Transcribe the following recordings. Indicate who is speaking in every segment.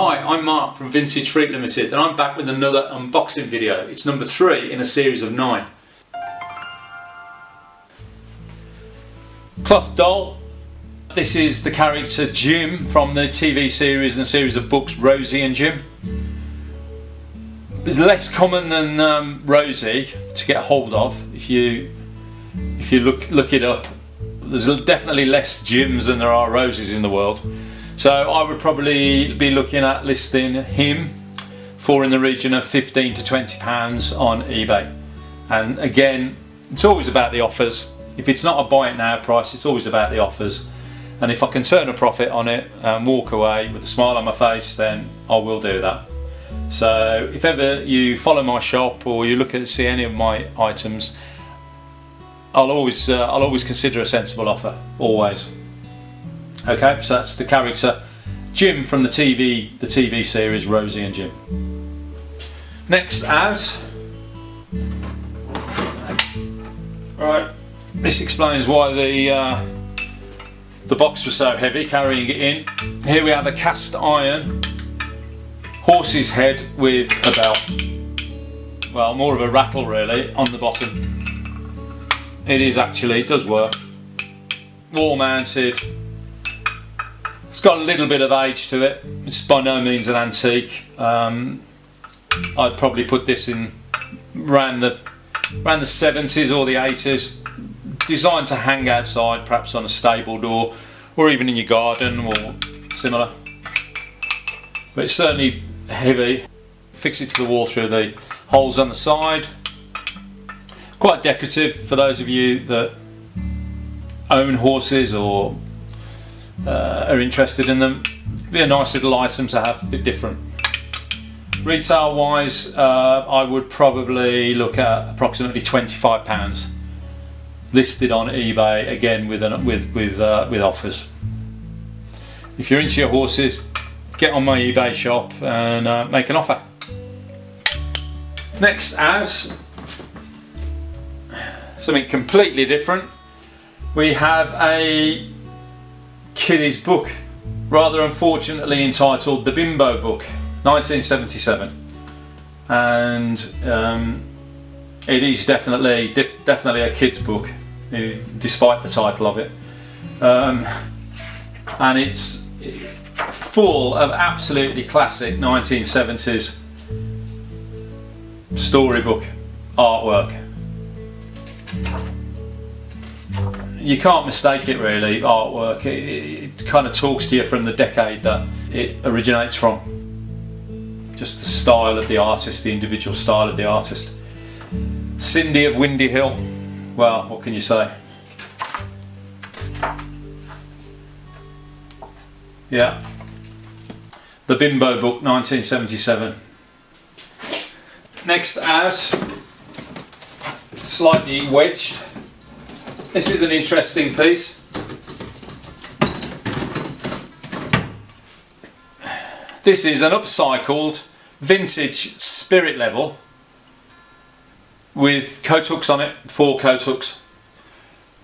Speaker 1: Hi, I'm Mark from Vintage Freak Limited and I'm back with another unboxing video. It's number 3 in a series of 9. Cloth doll. This is the character Jim from the TV series and a series of books Rosie and Jim. It's less common than Rosie to get a hold of. If you look it up, there's definitely less Jims than there are Rosies in the world. So I would probably be looking at listing him for in the region of £15 to £20 on eBay. And again, it's always about the offers. If it's not a buy it now price, it's always about the offers. And if I can turn a profit on it and walk away with a smile on my face, then I will do that. So if ever you follow my shop or you look at see any of my items, I'll always consider a sensible offer, always. Okay, so that's the character Jim from the TV series Rosie and Jim. Next out, right, this explains why the box was so heavy carrying it in. Here we have a cast iron horse's head with a bell. Well, more of a rattle really on the bottom. It does work. Wall mounted. It's got a little bit of age to it. It's by no means an antique. I'd probably put this in around the 70s or the 80s. Designed to hang outside, perhaps on a stable door, or even in your garden or similar. But it's certainly heavy. Fix it to the wall through the holes on the side. Quite decorative for those of you that own horses or are interested in them. Be a nice little item to have, a bit different. Retail wise, I would probably look at approximately £25, listed on eBay again with offers. If you're into your horses, get on my eBay shop and make an offer. Next out, something completely different. We have a kiddies book, rather unfortunately entitled The Bimbo Book, 1977, and it is definitely a kids book, despite the title of it, and it's full of absolutely classic 1970s storybook artwork. You can't mistake it really, artwork. It kind of talks to you from the decade that it originates from. Just the style of the artist, the individual style of the artist. Cindy of Windy Hill, well, what can you say? Yeah. The Bimbo Book, 1977. Next out, slightly wedged. This is an interesting piece. This is an upcycled vintage spirit level with coat hooks on it, 4 coat hooks.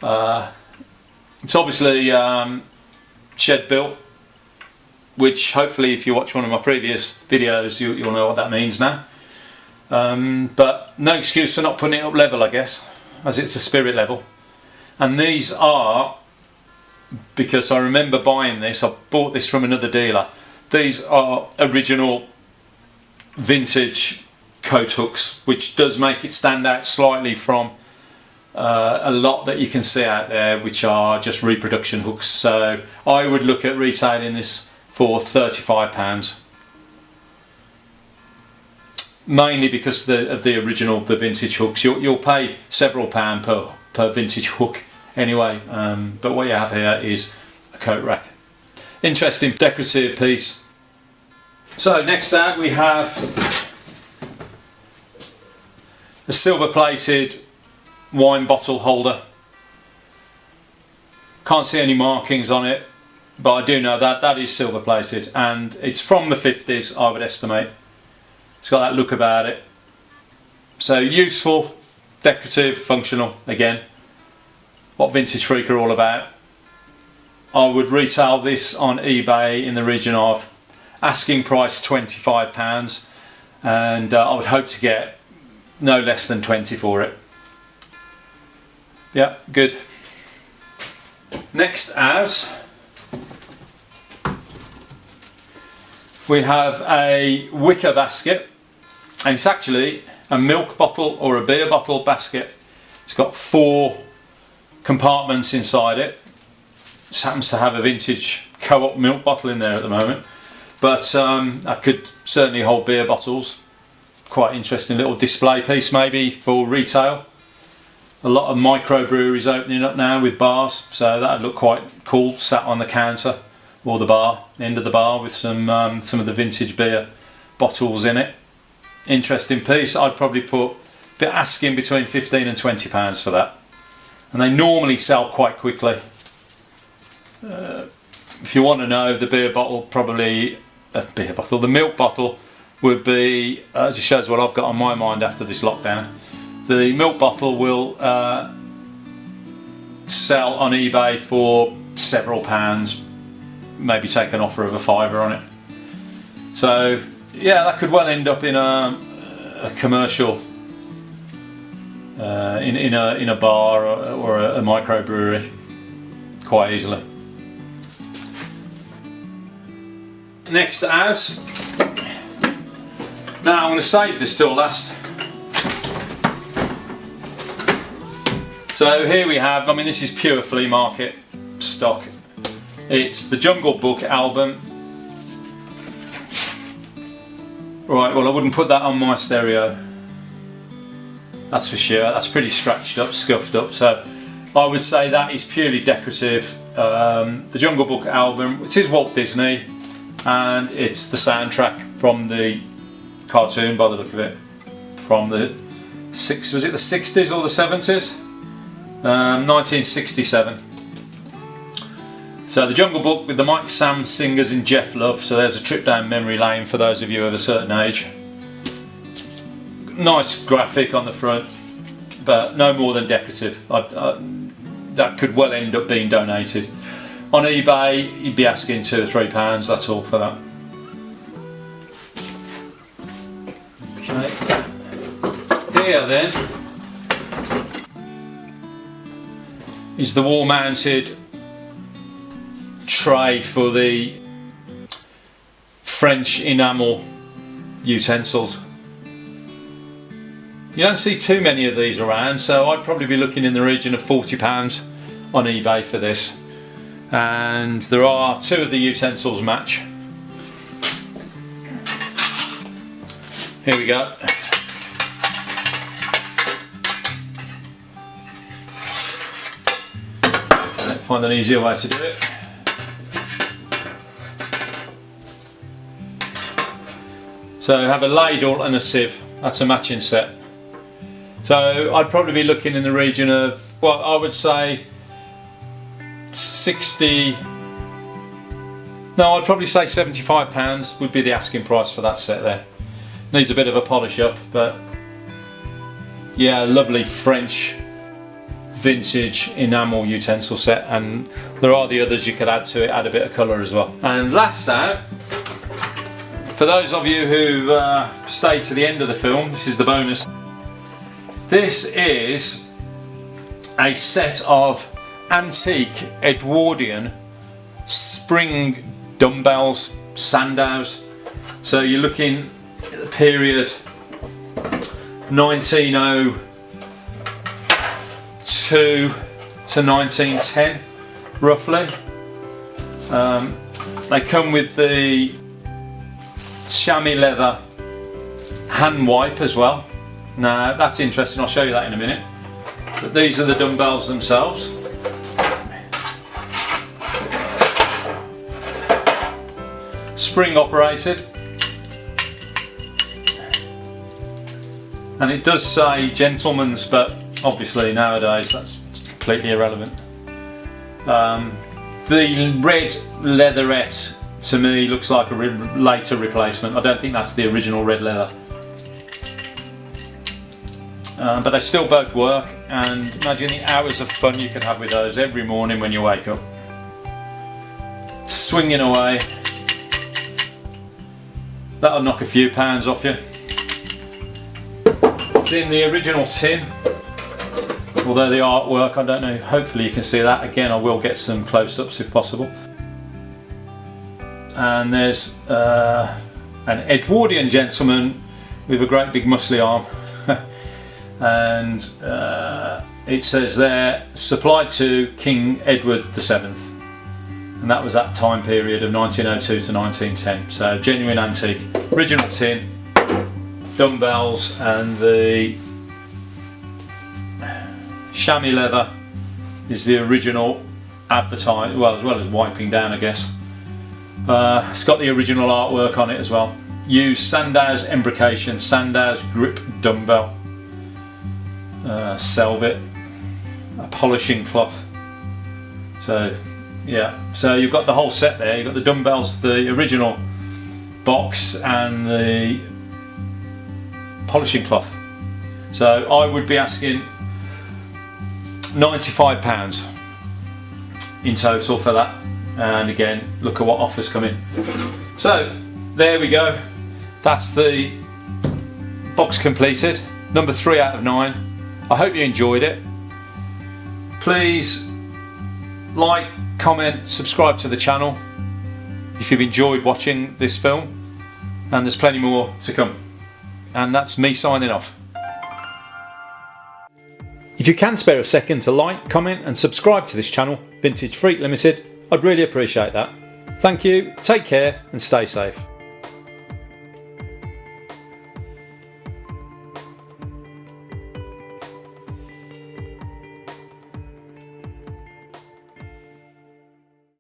Speaker 1: It's obviously shed built, which hopefully if you watch one of my previous videos you'll know what that means now. But no excuse for not putting it up level, I guess, as it's a spirit level. And these are, because I remember buying this, I bought this from another dealer, these are original vintage coat hooks, which does make it stand out slightly from a lot that you can see out there which are just reproduction hooks. So I would look at retailing this for £35, mainly because of the original, the vintage hooks. You'll pay several pounds per vintage hook anyway, but what you have here is a coat rack. Interesting decorative piece. So next out we have a silver plated wine bottle holder. Can't see any markings on it, but I do know that is silver plated, and it's from the 50s, I would estimate. It's got that look about it. So useful, decorative, functional, again. What Vintage Freak are all about. I would retail this on eBay in the region of asking price £25, and I would hope to get no less than 20 for it. Yeah, good. Next out, we have a wicker basket, and it's actually a milk bottle or a beer bottle basket. It's got 4 compartments inside it. Just happens to have a vintage Co-op milk bottle in there at the moment, but I could certainly hold beer bottles. Quite interesting little display piece maybe for retail. A lot of microbreweries opening up now with bars, so that'd look quite cool, sat on the counter or the bar, end of the bar, with some of the vintage beer bottles in it. Interesting piece. I'd probably put, asking between £15 and £20 for that, and they normally sell quite quickly. If you want to know, the beer bottle, probably the milk bottle would be, just shows what I've got on my mind after this lockdown. The milk bottle will sell on eBay for several pounds, maybe take an offer of a £5 on it. So yeah, that could well end up in a commercial, in a bar or a microbrewery quite easily. Next out, now I'm going to save this till last. So here we have, I mean, this is pure flea market stock. It's the Jungle Book album. Right, well, I wouldn't put that on my stereo, that's for sure. That's pretty scratched up, scuffed up, so I would say that is purely decorative. The Jungle Book album, it is Walt Disney, and it's the soundtrack from the cartoon by the look of it, from the was it the 60s or the 70s? 1967. So the Jungle Book with the Mike Sam singers and Jeff Love, so there's a trip down memory lane for those of you of a certain age. Nice graphic on the front, but no more than decorative. That could well end up being donated. On eBay you'd be asking £2 or £3, that's all for that. Okay. Here then is the wall mounted tray for the French enamel utensils. You don't see too many of these around, so I'd probably be looking in the region of £40 on eBay for this. And there are 2 of the utensils match. Here we go. Find an easier way to do it. So have a ladle and a sieve. That's a matching set. So I'd probably be looking in the region of, well, I would say 60. No, I'd probably say £75 would be the asking price for that set there. Needs a bit of a polish up, but yeah, lovely French vintage enamel utensil set, and there are the others you could add to it, add a bit of colour as well. And last out, for those of you who stayed to the end of the film, this is the bonus. This is a set of antique Edwardian spring dumbbells, sandows. So you're looking at the period 1902 to 1910 roughly. They come with the chamois leather hand wipe as well. Now that's interesting, I'll show you that in a minute. But these are the dumbbells themselves. Spring operated. And it does say gentleman's, but obviously nowadays that's completely irrelevant. The red leatherette to me looks like a later replacement. I don't think that's the original red leather. But they still both work, and imagine the hours of fun you could have with those every morning when you wake up. Swinging away. That'll knock a few pounds off you. It's in the original tin, although the artwork, I don't know, hopefully you can see that. Again, I will get some close-ups if possible. And there's an Edwardian gentleman with a great big muscly arm. And it says there, supplied to King Edward VII. And that was that time period of 1902 to 1910. So genuine antique, original tin, dumbbells, and the chamois leather is the original advertised, well, as well as wiping down, I guess. It's got the original artwork on it as well. Use Sandow's embrocation, Sandow's grip dumbbell, Selvet, a polishing cloth. So yeah, so you've got the whole set there. You've got the dumbbells, the original box, and the polishing cloth. So I would be asking £95 in total for that. And again, look at what offers come in. So there we go. That's the box completed. Number 3 out of 9. I hope you enjoyed it. Please like, comment, subscribe to the channel if you've enjoyed watching this film, and there's plenty more to come. And that's me signing off. If you can spare a second to like, comment and subscribe to this channel, Vintage Freak Limited, I'd really appreciate that. Thank you, take care and stay safe.